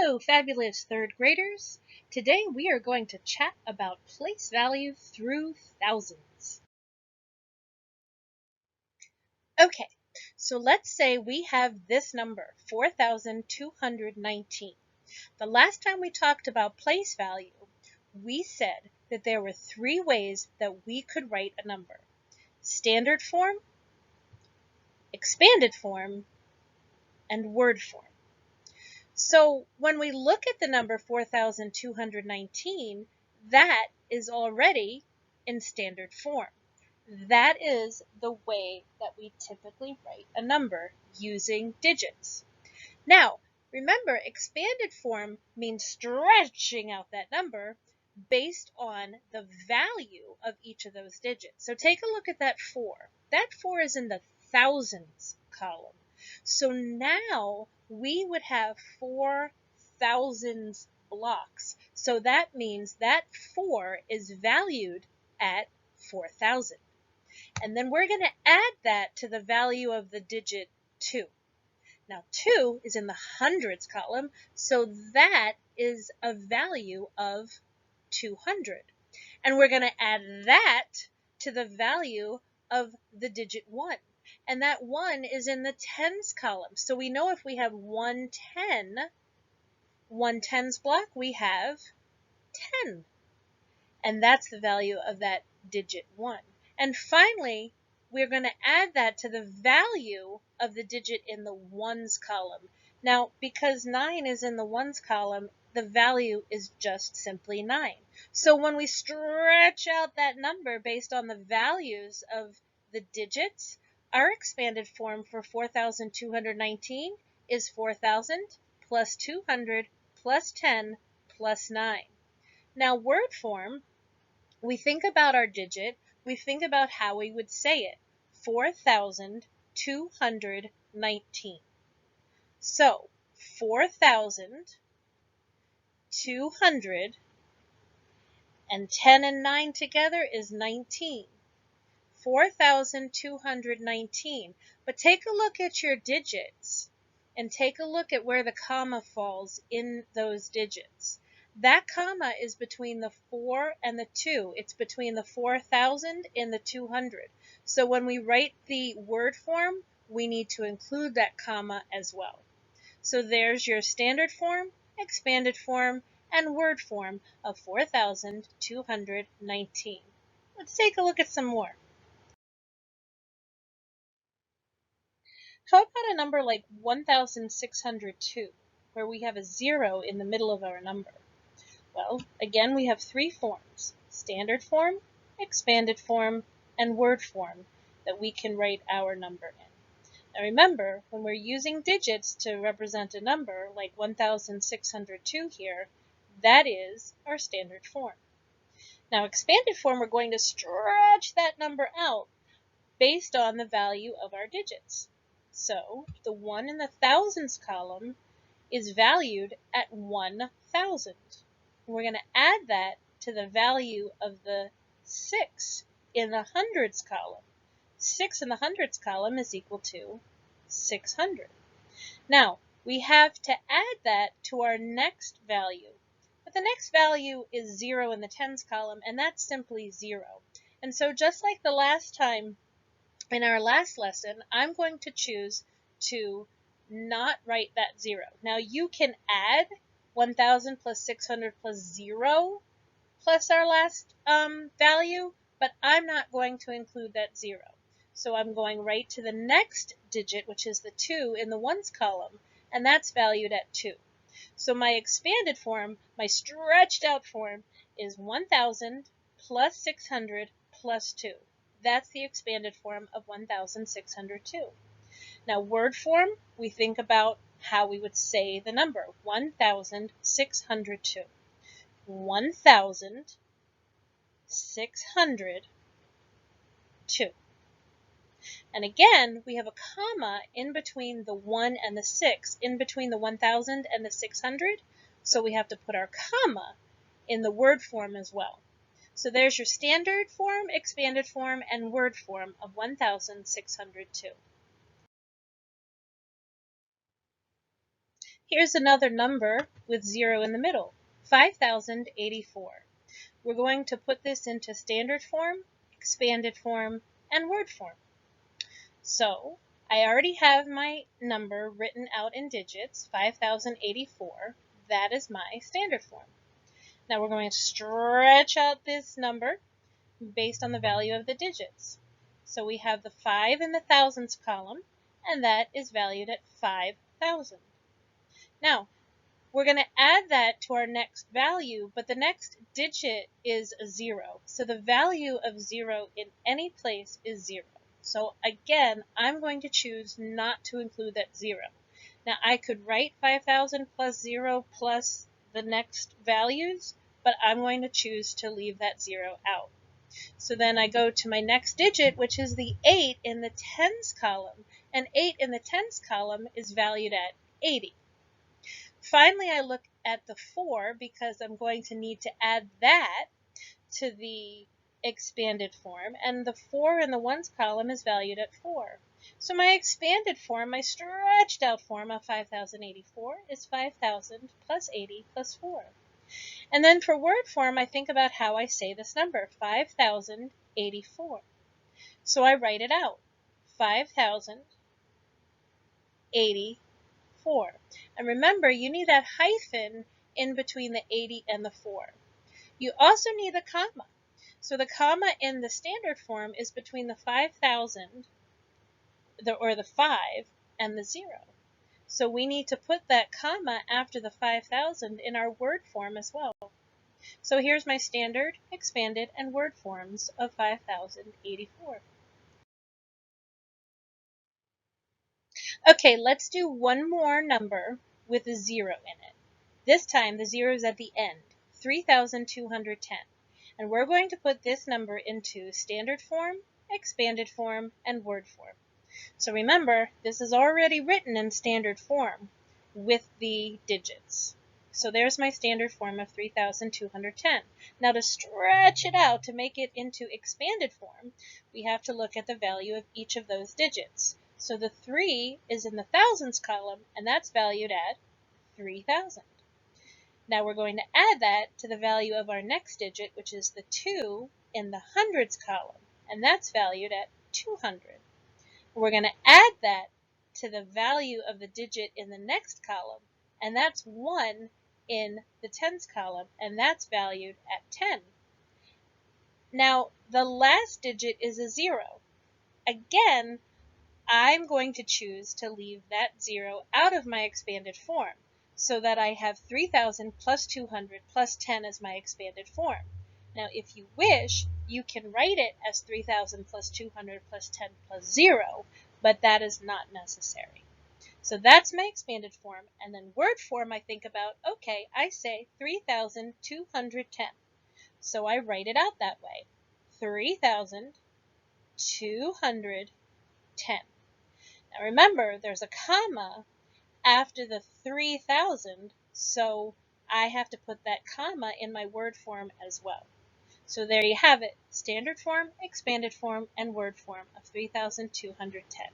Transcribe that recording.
Hello, fabulous third graders. Today we are going to chat about place value through thousands. Okay, so let's say we have this number, 4,219. The last time we talked about place value, we said that there were three ways that we could write a number: standard form, expanded form, and word form. So when we look at the number 4,219, that is already in standard form. That is the way that we typically write a number using digits. Now, remember, expanded form means stretching out that number based on the value of each of those digits. So take a look at that 4. That 4 is in the thousands column. So now we would have 4 thousands blocks. So that means that 4 is valued at 4,000. And then we're going to add that to the value of the digit 2. Now 2 is in the hundreds column, so that is a value of 200. And we're going to add that to the value of the digit 1. And that 1 is in the tens column. So we know if we have 110, 1 tens block, we have 10. And that's the value of that digit 1. And finally, we're going to add that to the value of the digit in the ones column. Now, because 9 is in the ones column, the value is just simply 9. So when we stretch out that number based on the values of the digits, our expanded form for 4,219 is 4,000 plus 200 plus 10 plus 9. Now, word form, we think about our digit, we think about how we would say it, 4,219. So 4,200 and 10 and 9 together is 19. 4,219. But take a look at your digits and take a look at where the comma falls in those digits. That comma is between the 4 and the 2. It's between the 4,000 and the 200. So when we write the word form, we need to include that comma as well. So there's your standard form, expanded form, and word form of 4,219. Let's take a look at some more. How about a number like 1,602, where we have a 0 in the middle of our number? Well, again, we have three forms: standard form, expanded form, and word form that we can write our number in. Now remember, when we're using digits to represent a number, like 1,602 here, that is our standard form. Now expanded form, we're going to stretch that number out based on the value of our digits. So the 1 in the thousands column is valued at 1,000. We're going to add that to the value of the 6 in the hundreds column. 6 in the hundreds column is equal to 600. Now, we have to add that to our next value. But the next value is 0 in the tens column, and that's simply 0. And so just like the last time in our last lesson, I'm going to choose to not write that 0. Now, you can add 1,000 plus 600 plus 0 plus our last value, but I'm not going to include that 0. So I'm going right to the next digit, which is the 2 in the ones column, and that's valued at 2. So my expanded form, my stretched out form, is 1,000 plus 600 plus 2. That's the expanded form of 1,602. Now word form, we think about how we would say the number, 1,602. 1,602. And again, we have a comma in between the 1 and the 6, in between the 1,000 and the 600, so we have to put our comma in the word form as well. So there's your standard form, expanded form, and word form of 1,602. Here's another number with 0 in the middle, 5,084. We're going to put this into standard form, expanded form, and word form. So I already have my number written out in digits, 5,084. That is my standard form. Now we're going to stretch out this number based on the value of the digits. So we have the 5 in the thousands column, and that is valued at 5,000. Now, we're going to add that to our next value, but the next digit is a 0. So the value of 0 in any place is 0. So again, I'm going to choose not to include that 0. Now I could write 5,000 plus 0 plus the next values, but I'm going to choose to leave that 0 out. So then I go to my next digit, which is the 8 in the tens column, and 8 in the tens column is valued at 80. Finally, I look at the 4 because I'm going to need to add that to the expanded form, and the 4 in the ones column is valued at 4. So my expanded form, my stretched out form of 5,084 is 5,000 plus 80 plus 4. And then for word form, I think about how I say this number, 5,084. So I write it out, 5,084. And remember, you need that hyphen in between the 80 and the 4. You also need the comma. So the comma in the standard form is between the 5,000, or the 5, and the 0. So we need to put that comma after the 5,000 in our word form as well. So here's my standard, expanded, and word forms of 5,084. Okay, let's do one more number with a 0 in it. This time the 0 is at the end, 3,210. And we're going to put this number into standard form, expanded form, and word form. So remember, this is already written in standard form with the digits. So there's my standard form of 3,210. Now to stretch it out to make it into expanded form, we have to look at the value of each of those digits. So the 3 is in the thousands column, and that's valued at 3,000. Now we're going to add that to the value of our next digit, which is the 2 in the hundreds column, and that's valued at 200. We're going to add that to the value of the digit in the next column, and that's 1 in the tens column, and that's valued at 10. Now, the last digit is a 0. Again, I'm going to choose to leave that 0 out of my expanded form, so that I have 3,000 plus 200 plus 10 as my expanded form. Now, if you wish, you can write it as 3,000 plus 200 plus 10 plus 0, but that is not necessary. So that's my expanded form, and then word form I think about, okay, I say 3,210. So I write it out that way, 3,210. Now remember, there's a comma after the 3,000, so I have to put that comma in my word form as well. So there you have it, standard form, expanded form, and word form of 3,210.